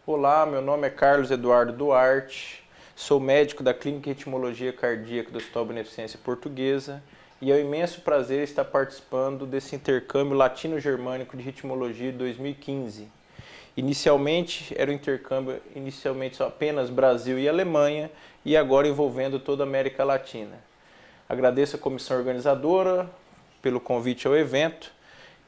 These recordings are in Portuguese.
Olá, meu nome é Carlos Eduardo Duarte, sou médico da Clínica de Ritmologia Cardíaca do Hospital Beneficência Portuguesa e é um imenso prazer estar participando desse intercâmbio latino-germânico de ritmologia de 2015. Inicialmente, era um intercâmbio só apenas Brasil e Alemanha e agora envolvendo toda a América Latina. Agradeço a comissão organizadora pelo convite ao evento.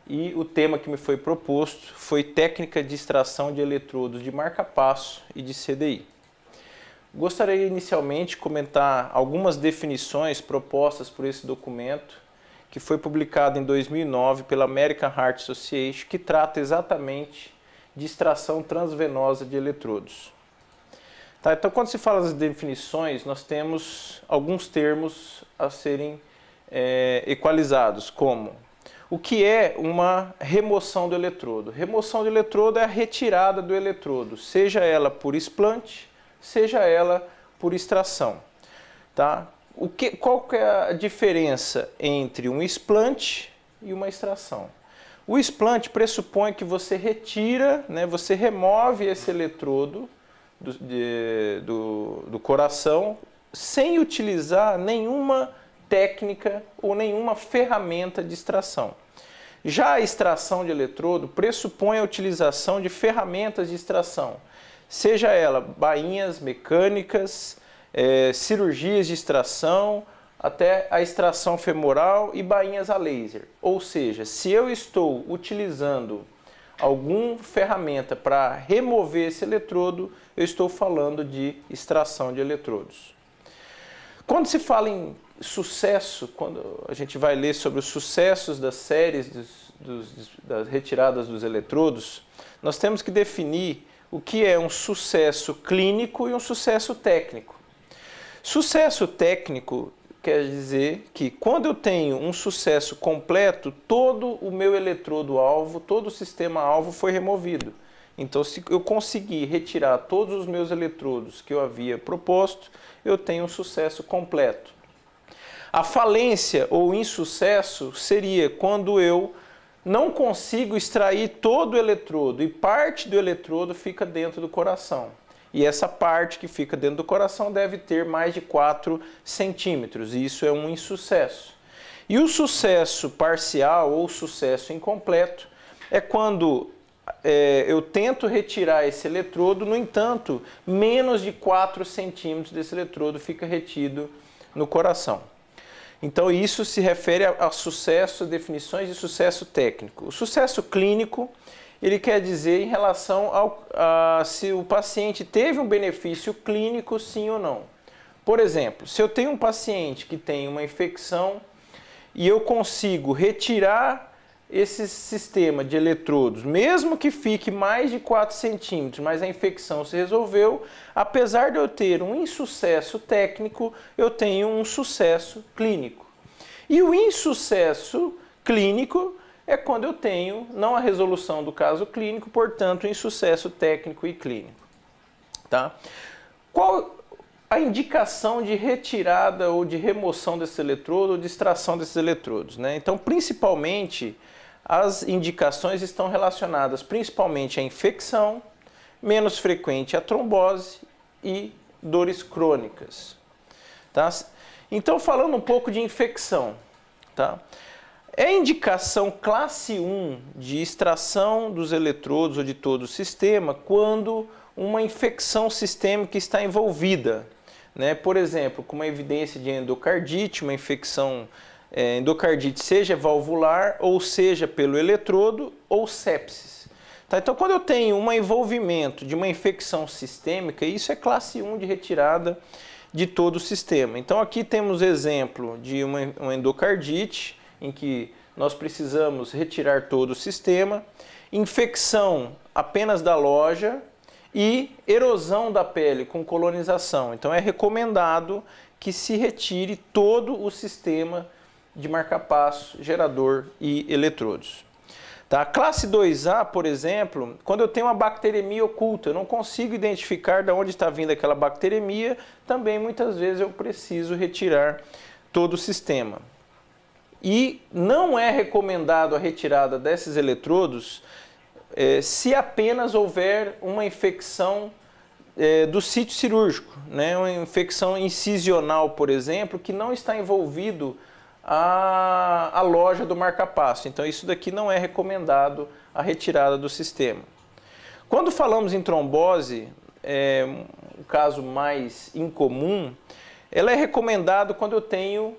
E o tema que me foi proposto foi técnica de extração de eletrodos de marca-passo e de CDI. Gostaria inicialmente de comentar algumas definições propostas por esse documento, que foi publicado em 2009 pela American Heart Association, que trata exatamente de extração transvenosa de eletrodos. Tá, então, quando se fala das definições, nós temos alguns termos a serem equalizados, como o que é uma remoção do eletrodo? Remoção do eletrodo é a retirada do eletrodo, seja ela por explante, seja ela por extração. Tá? Qual que é a diferença entre um explante e uma extração? O explante pressupõe que você retira, você remove esse eletrodo do coração sem utilizar nenhuma técnica ou nenhuma ferramenta de extração. Já a extração de eletrodo pressupõe a utilização de ferramentas de extração, seja ela bainhas mecânicas, cirurgias de extração, até a extração femoral e bainhas a laser. Ou seja, se eu estou utilizando alguma ferramenta para remover esse eletrodo, eu estou falando de extração de eletrodos. Quando se fala em sucesso, quando a gente vai ler sobre os sucessos das séries das retiradas dos eletrodos, nós temos que definir o que é um sucesso clínico e um sucesso técnico. Sucesso técnico quer dizer que quando eu tenho um sucesso completo, todo o meu eletrodo-alvo, todo o sistema-alvo foi removido. Então, se eu conseguir retirar todos os meus eletrodos que eu havia proposto, eu tenho um sucesso completo. A falência ou insucesso seria quando eu não consigo extrair todo o eletrodo e parte do eletrodo fica dentro do coração. E essa parte que fica dentro do coração deve ter mais de 4 centímetros, e isso é um insucesso. E o sucesso parcial ou sucesso incompleto é quando eu tento retirar esse eletrodo, no entanto, menos de 4 centímetros desse eletrodo fica retido no coração. Então, isso se refere a sucesso, definições de sucesso técnico. O sucesso clínico, ele quer dizer em relação a se o paciente teve um benefício clínico, sim ou não. Por exemplo, se eu tenho um paciente que tem uma infecção e eu consigo retirar esse sistema de eletrodos, mesmo que fique mais de 4 centímetros, mas a infecção se resolveu, apesar de eu ter um insucesso técnico, eu tenho um sucesso clínico. E o insucesso clínico é quando eu tenho não a resolução do caso clínico, portanto, insucesso técnico e clínico. Tá? Qual a indicação de retirada ou de remoção desse eletrodo ou de extração desses eletrodos? Então, principalmente, as indicações estão relacionadas principalmente à infecção, menos frequente à trombose e dores crônicas. Tá? Então, falando um pouco de infecção, tá? É indicação classe 1 de extração dos eletrodos ou de todo o sistema quando uma infecção sistêmica está envolvida. Por exemplo, com uma evidência de endocardite, uma infecção endocardite seja valvular ou seja pelo eletrodo ou sepsis. Tá? Então, quando eu tenho um envolvimento de uma infecção sistêmica, isso é classe 1 de retirada de todo o sistema. Então, aqui temos exemplo de uma endocardite, em que nós precisamos retirar todo o sistema, infecção apenas da loja e erosão da pele com colonização. Então, é recomendado que se retire todo o sistema de marca-passo, gerador e eletrodos. Tá? Classe 2A, por exemplo, quando eu tenho uma bacteremia oculta, eu não consigo identificar de onde está vindo aquela bacteremia, também muitas vezes eu preciso retirar todo o sistema. E não é recomendado a retirada desses eletrodos se apenas houver uma infecção do sítio cirúrgico, né? Uma infecção incisional, por exemplo, que não está envolvido a loja do marca-passo. Então isso daqui não é recomendado a retirada do sistema. Quando falamos em trombose, um caso mais incomum, ela é recomendada quando eu tenho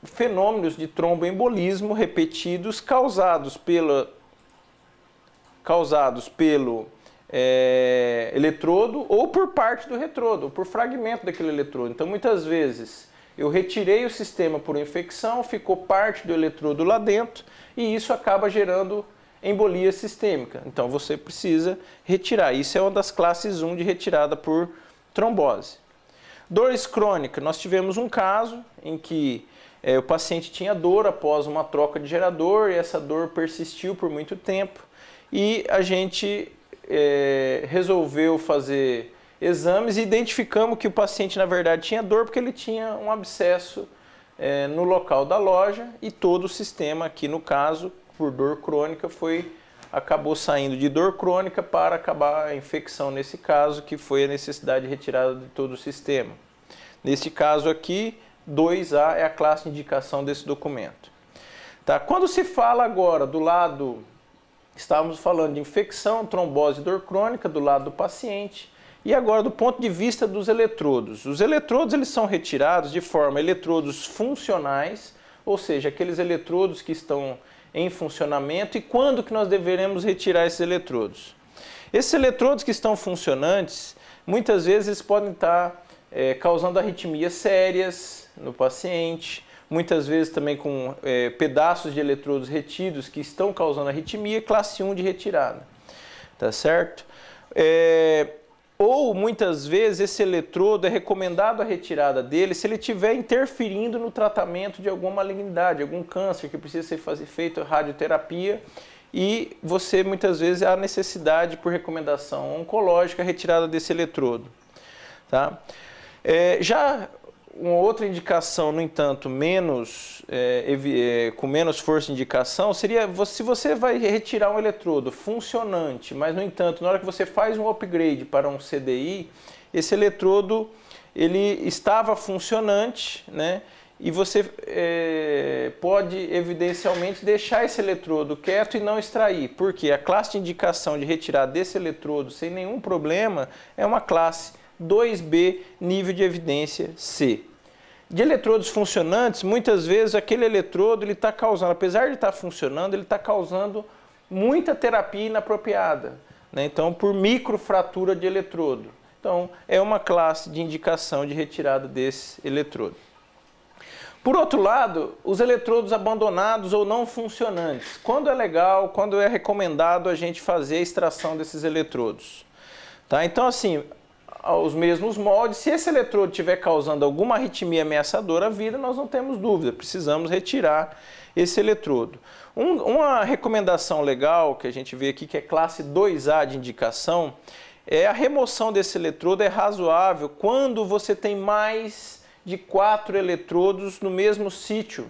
fenômenos de tromboembolismo repetidos causados pelo eletrodo ou por parte do eletrodo, ou por fragmento daquele eletrodo. Então muitas vezes eu retirei o sistema por infecção, ficou parte do eletrodo lá dentro e isso acaba gerando embolia sistêmica. Então você precisa retirar. Isso é uma das classes 1 de retirada por trombose. Dores crônicas. Nós tivemos um caso em que o paciente tinha dor após uma troca de gerador e essa dor persistiu por muito tempo e a gente resolveu fazer exames e identificamos que o paciente na verdade tinha dor porque ele tinha um abscesso no local da loja e todo o sistema aqui no caso por dor crônica acabou saindo de dor crônica para acabar a infecção nesse caso, que foi a necessidade de retirada de todo o sistema. Nesse caso aqui, 2A é a classe de indicação desse documento. Tá? Quando se fala agora do lado, estávamos falando de infecção, trombose e dor crônica do lado do paciente, e agora do ponto de vista dos eletrodos. Os eletrodos eles são retirados de forma eletrodos funcionais, ou seja, aqueles eletrodos que estão em funcionamento e quando que nós deveremos retirar esses eletrodos. Esses eletrodos que estão funcionantes, muitas vezes eles podem estar causando arritmias sérias no paciente, muitas vezes também com pedaços de eletrodos retidos que estão causando arritmia, classe 1 de retirada, tá certo? Ou muitas vezes esse eletrodo é recomendado a retirada dele se ele estiver interferindo no tratamento de alguma malignidade, algum câncer que precisa ser feito radioterapia e você muitas vezes há necessidade por recomendação oncológica a retirada desse eletrodo. Tá? Já uma outra indicação, no entanto, com menos força de indicação, seria se você vai retirar um eletrodo funcionante, mas, no entanto, na hora que você faz um upgrade para um CDI, esse eletrodo ele estava funcionante, né? E você pode, evidencialmente, deixar esse eletrodo quieto e não extrair, porque a classe de indicação de retirada desse eletrodo sem nenhum problema é uma classe 2B, nível de evidência C. De eletrodos funcionantes, muitas vezes aquele eletrodo ele está causando, apesar de estar funcionando, ele está causando muita terapia inapropriada, né? Então, por microfratura de eletrodo. Então, é uma classe de indicação de retirada desse eletrodo. Por outro lado, os eletrodos abandonados ou não funcionantes. Quando é legal, quando é recomendado a gente fazer a extração desses eletrodos? Tá? Então, assim, aos mesmos moldes, se esse eletrodo estiver causando alguma arritmia ameaçadora à vida, nós não temos dúvida, precisamos retirar esse eletrodo. Uma recomendação legal que a gente vê aqui, que é classe 2A de indicação, é a remoção desse eletrodo é razoável quando você tem mais de 4 eletrodos no mesmo sítio,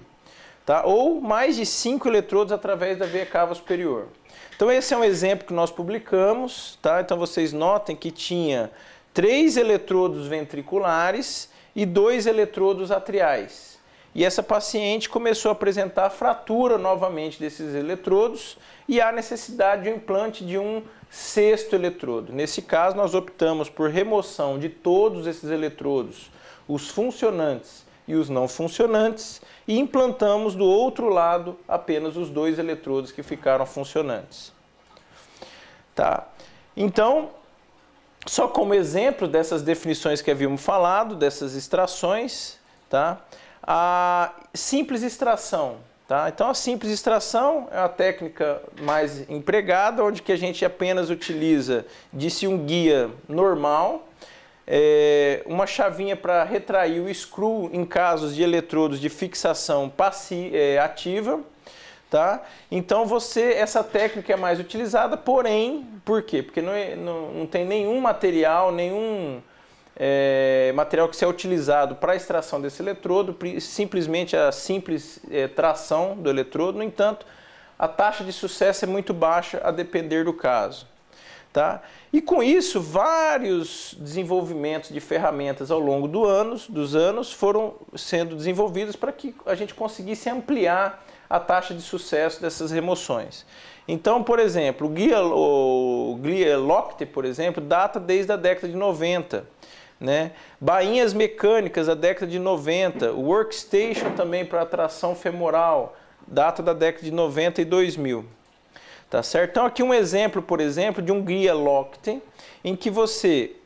tá? Ou mais de 5 eletrodos através da veia cava superior. Então esse é um exemplo que nós publicamos, tá? Então vocês notem que tinha 3 eletrodos ventriculares e 2 eletrodos atriais. E essa paciente começou a apresentar fratura novamente desses eletrodos e há necessidade de um implante de um 6º eletrodo. Nesse caso, nós optamos por remoção de todos esses eletrodos, os funcionantes e os não funcionantes, e implantamos do outro lado apenas os 2 eletrodos que ficaram funcionantes. Tá? Então, só como exemplo dessas definições que havíamos falado, dessas extrações, tá? A simples extração. Tá? Então a simples extração é a técnica mais empregada, onde que a gente apenas utiliza, disse um guia normal, uma chavinha para retrair o screw em casos de eletrodos de fixação ativa. Tá? Então essa técnica é mais utilizada, porém, por quê? Porque não tem nenhum material, material que seja utilizado para a extração desse eletrodo, simplesmente a simples tração do eletrodo. No entanto, a taxa de sucesso é muito baixa a depender do caso. Tá? E com isso, vários desenvolvimentos de ferramentas ao longo dos anos foram sendo desenvolvidos para que a gente conseguisse ampliar a taxa de sucesso dessas remoções. Então, por exemplo, o Glia Lockte, por exemplo, data desde a década de 90. Né? Bainhas mecânicas da década de 90, o Workstation também para tração femoral, data da década de 90 e 2000. Tá certo? Então aqui um exemplo, por exemplo, de um Glia Lockte, em que você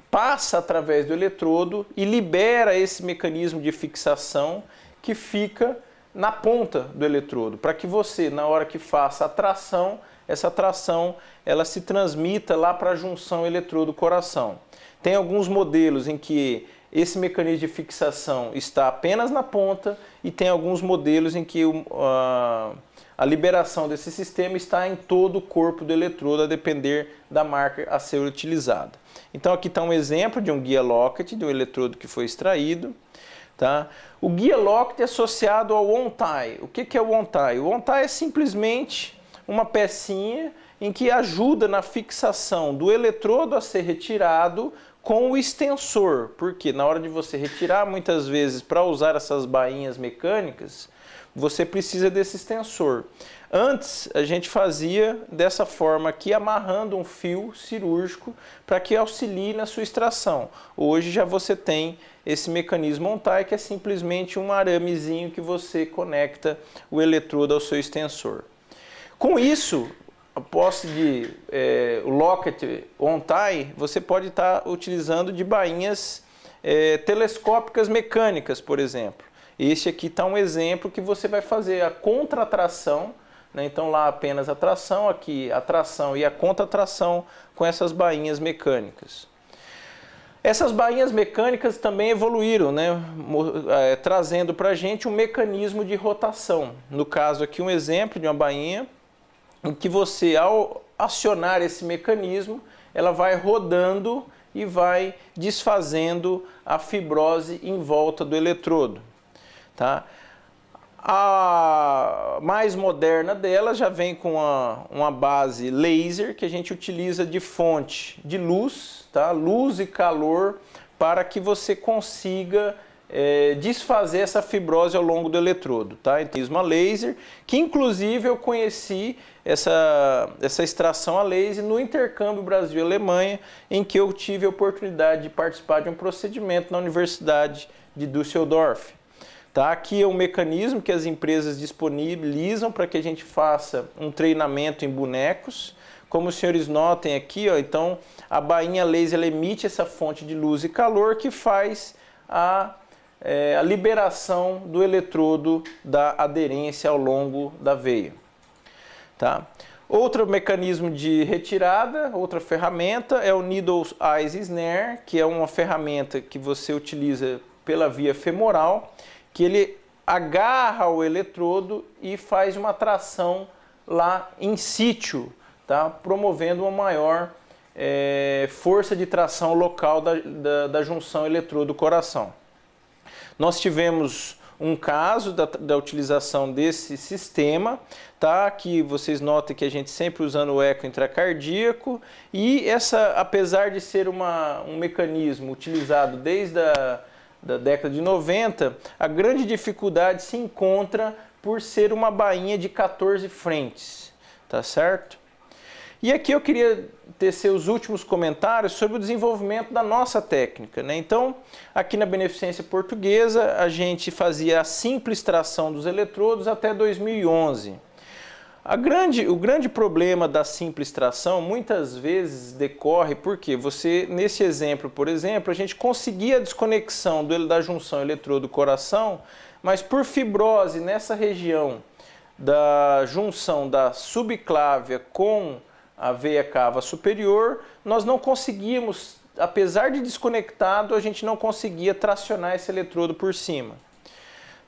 passa através do eletrodo e libera esse mecanismo de fixação que fica na ponta do eletrodo, para que você, na hora que faça a tração, essa tração ela se transmita lá para a junção eletrodo-coração. Tem alguns modelos em que esse mecanismo de fixação está apenas na ponta e tem alguns modelos em que a liberação desse sistema está em todo o corpo do eletrodo, a depender da marca a ser utilizada. Então aqui está um exemplo de um Glia Lockte, de um eletrodo que foi extraído. Tá? O Glia Lockte é associado ao on-tie. O que é o on-tie? O on-tie é simplesmente uma pecinha em que ajuda na fixação do eletrodo a ser retirado com o extensor. Porque na hora de você retirar, muitas vezes, para usar essas bainhas mecânicas, você precisa desse extensor. Antes, a gente fazia dessa forma aqui, amarrando um fio cirúrgico para que auxilie na sua extração. Hoje já você tem esse mecanismo on-tie, que é simplesmente um aramezinho que você conecta o eletrodo ao seu extensor. Com isso, a posse de Lockte on-tie, você pode estar utilizando de bainhas telescópicas mecânicas, por exemplo. Este aqui está um exemplo que você vai fazer a contratração, né? Então lá apenas a tração, aqui a tração e a contratração com essas bainhas mecânicas. Essas bainhas mecânicas também evoluíram, né? Trazendo para a gente um mecanismo de rotação. No caso aqui um exemplo de uma bainha em que você, ao acionar esse mecanismo, ela vai rodando e vai desfazendo a fibrose em volta do eletrodo. Tá? A mais moderna dela já vem com uma base laser que a gente utiliza de fonte de luz, tá? Luz e calor, para que você consiga desfazer essa fibrose ao longo do eletrodo. Tá? Então, uma laser, que inclusive eu conheci essa extração a laser no intercâmbio Brasil-Alemanha, em que eu tive a oportunidade de participar de um procedimento na Universidade de Düsseldorf. Tá? Aqui é um mecanismo que as empresas disponibilizam para que a gente faça um treinamento em bonecos. Como os senhores notem aqui, ó, então a bainha laser ela emite essa fonte de luz e calor que faz a liberação do eletrodo da aderência ao longo da veia. Tá? Outro mecanismo de retirada, outra ferramenta é o Needle Eyes Snare, que é uma ferramenta que você utiliza pela via femoral, que ele agarra o eletrodo e faz uma tração lá in situ, tá? Promovendo uma maior força de tração local da junção eletrodo-coração. Nós tivemos um caso da utilização desse sistema, tá? Aqui vocês notem que a gente sempre usando o eco intracardíaco, e apesar de ser um mecanismo utilizado desde da década de 90, a grande dificuldade se encontra por ser uma bainha de 14 frentes, tá certo? E aqui eu queria tecer os últimos comentários sobre o desenvolvimento da nossa técnica, né? Então, aqui na Beneficência Portuguesa, a gente fazia a simples extração dos eletrodos até 2011. O grande problema da simples extração muitas vezes decorre porque você, nesse exemplo, por exemplo, a gente conseguia a desconexão da junção eletrodo-coração, mas por fibrose nessa região da junção da subclávia com a veia cava superior, nós não conseguíamos, apesar de desconectado, a gente não conseguia tracionar esse eletrodo por cima.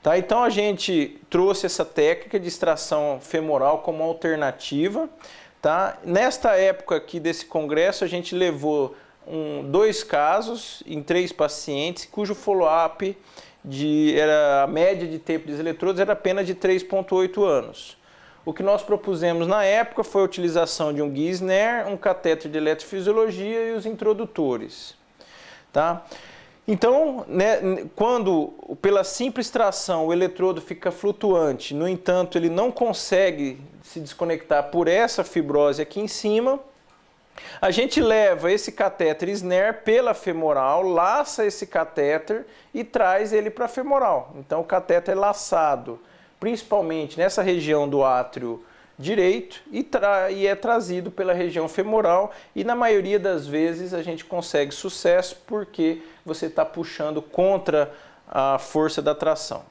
Tá? Então a gente trouxe essa técnica de extração femoral como alternativa. Tá? Nesta época aqui desse congresso, a gente levou 2 casos em 3 pacientes, cujo follow-up a média de tempo dos eletrodos era apenas de 3,8 anos. o que nós propusemos na época foi a utilização de um guia snare, um catéter de eletrofisiologia e os introdutores. Tá? Então, né, quando pela simples tração o eletrodo fica flutuante, no entanto ele não consegue se desconectar por essa fibrose aqui em cima, a gente leva esse catéter snare pela femoral, laça esse catéter e traz ele para a femoral. Então o catéter é laçado principalmente nessa região do átrio direito e é trazido pela região femoral, e na maioria das vezes a gente consegue sucesso porque você está puxando contra a força da tração.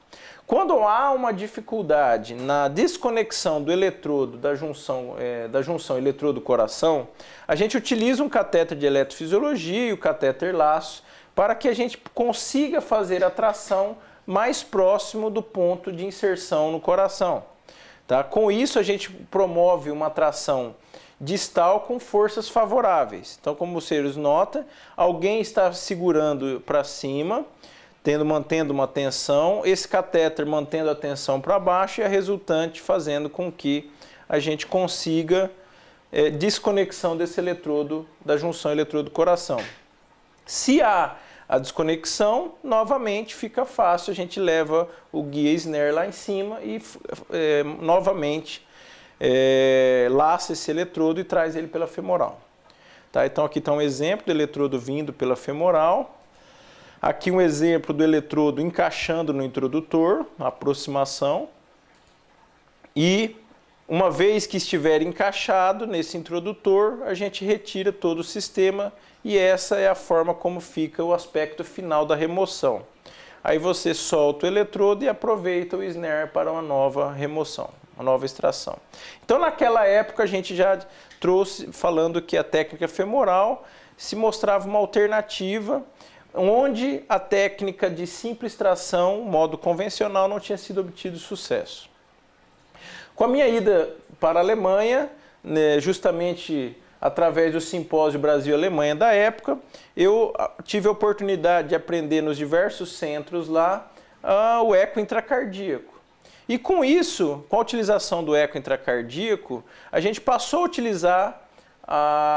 Quando há uma dificuldade na desconexão do eletrodo da junção eletrodo-coração, a gente utiliza um catéter de eletrofisiologia e o catéter laço para que a gente consiga fazer a tração mais próximo do ponto de inserção no coração. Tá? Com isso, a gente promove uma tração distal com forças favoráveis. Então, como vocês notam, alguém está segurando para cima, mantendo uma tensão, esse catéter mantendo a tensão para baixo e a resultante fazendo com que a gente consiga desconexão desse eletrodo, da junção eletrodo-coração. Se há a desconexão, novamente fica fácil, a gente leva o guia snare lá em cima e novamente laça esse eletrodo e traz ele pela femoral. Tá? Então aqui está um exemplo do eletrodo vindo pela femoral, aqui um exemplo do eletrodo encaixando no introdutor, aproximação, e uma vez que estiver encaixado nesse introdutor, a gente retira todo o sistema e essa é a forma como fica o aspecto final da remoção. Aí você solta o eletrodo e aproveita o snare para uma nova remoção, uma nova extração. Então naquela época a gente já trouxe falando que a técnica femoral se mostrava uma alternativa onde a técnica de simples tração, modo convencional, não tinha sido obtido sucesso. Com a minha ida para a Alemanha, né, justamente através do simpósio Brasil-Alemanha da época, eu tive a oportunidade de aprender nos diversos centros lá o eco intracardíaco. E com isso, com a utilização do eco intracardíaco, a gente passou a utilizar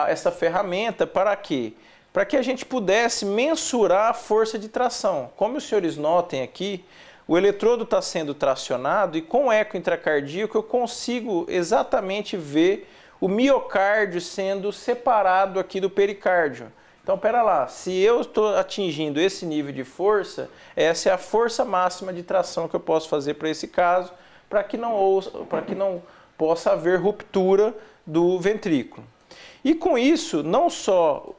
essa ferramenta para quê? Para que a gente pudesse mensurar a força de tração. Como os senhores notem aqui, o eletrodo está sendo tracionado e com o eco intracardíaco eu consigo exatamente ver o miocárdio sendo separado aqui do pericárdio. Então, pera lá, se eu estou atingindo esse nível de força, essa é a força máxima de tração que eu posso fazer para esse caso, para que não possa haver ruptura do ventrículo. E com isso, não só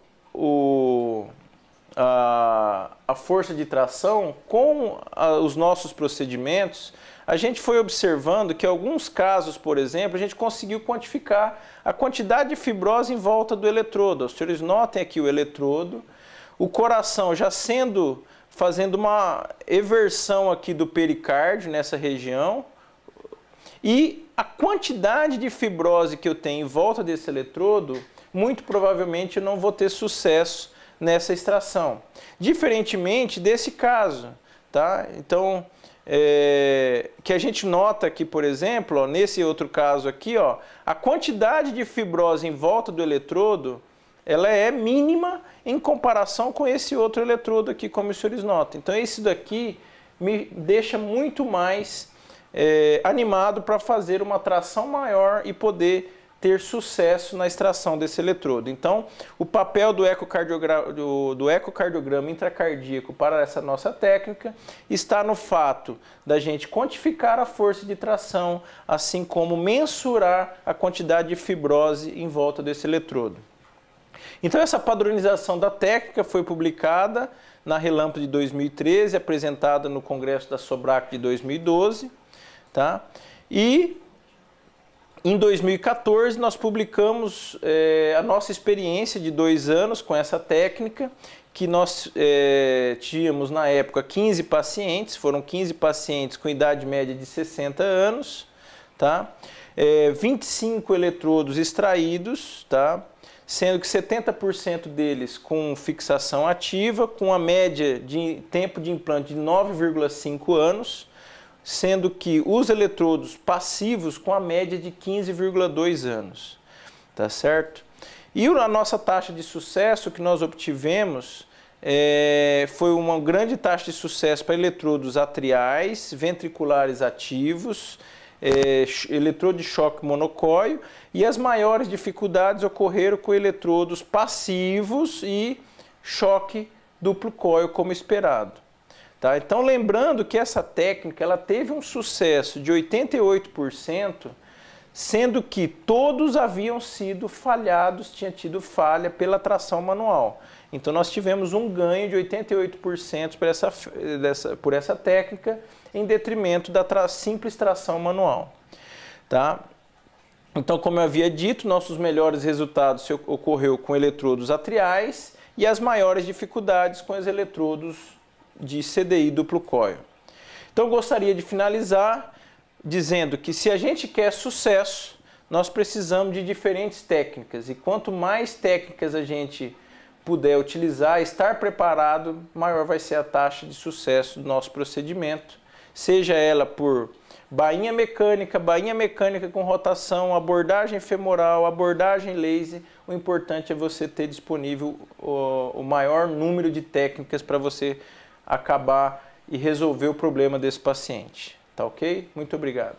a força de tração, com os nossos procedimentos, a gente foi observando que em alguns casos, por exemplo, a gente conseguiu quantificar a quantidade de fibrose em volta do eletrodo. Os senhores notem aqui o eletrodo, o coração já fazendo uma eversão aqui do pericárdio nessa região, e a quantidade de fibrose que eu tenho em volta desse eletrodo, muito provavelmente eu não vou ter sucesso nessa extração. Diferentemente desse caso, tá? Então, que a gente nota aqui, por exemplo, ó, nesse outro caso aqui, ó, a quantidade de fibrose em volta do eletrodo, ela é mínima em comparação com esse outro eletrodo aqui, como os senhores notam. Então, esse daqui me deixa muito mais animado para fazer uma tração maior e poder ter sucesso na extração desse eletrodo. Então, o papel do ecocardiograma intracardíaco para essa nossa técnica está no fato da gente quantificar a força de tração, assim como mensurar a quantidade de fibrose em volta desse eletrodo. Então, essa padronização da técnica foi publicada na Relâmpago de 2013, apresentada no Congresso da Sobrac de 2012, tá? E em 2014, nós publicamos a nossa experiência de 2 anos com essa técnica, que nós tínhamos na época 15 pacientes, foram 15 pacientes com idade média de 60 anos, tá? 25 eletrodos extraídos, tá? Sendo que 70% deles com fixação ativa, com a média de tempo de implante de 9,5 anos, sendo que os eletrodos passivos com a média de 15,2 anos, tá certo? E a nossa taxa de sucesso que nós obtivemos foi uma grande taxa de sucesso para eletrodos atriais, ventriculares ativos, eletrodo de choque monocóil, e as maiores dificuldades ocorreram com eletrodos passivos e choque duplo coil, como esperado. Tá? Então, lembrando que essa técnica ela teve um sucesso de 88%, sendo que todos haviam sido falhados, tinha tido falha pela tração manual. Então, nós tivemos um ganho de 88% por essa técnica, em detrimento da simples tração manual. Tá? Então, como eu havia dito, nossos melhores resultados ocorreu com eletrodos atriais e as maiores dificuldades com os eletrodos de CDI duplo coil. Então, eu gostaria de finalizar dizendo que se a gente quer sucesso, nós precisamos de diferentes técnicas, e quanto mais técnicas a gente puder utilizar, estar preparado, maior vai ser a taxa de sucesso do nosso procedimento, seja ela por bainha mecânica com rotação, abordagem femoral, abordagem laser. O importante é você ter disponível o maior número de técnicas para você acabar e resolver o problema desse paciente. Tá ok? Muito obrigado.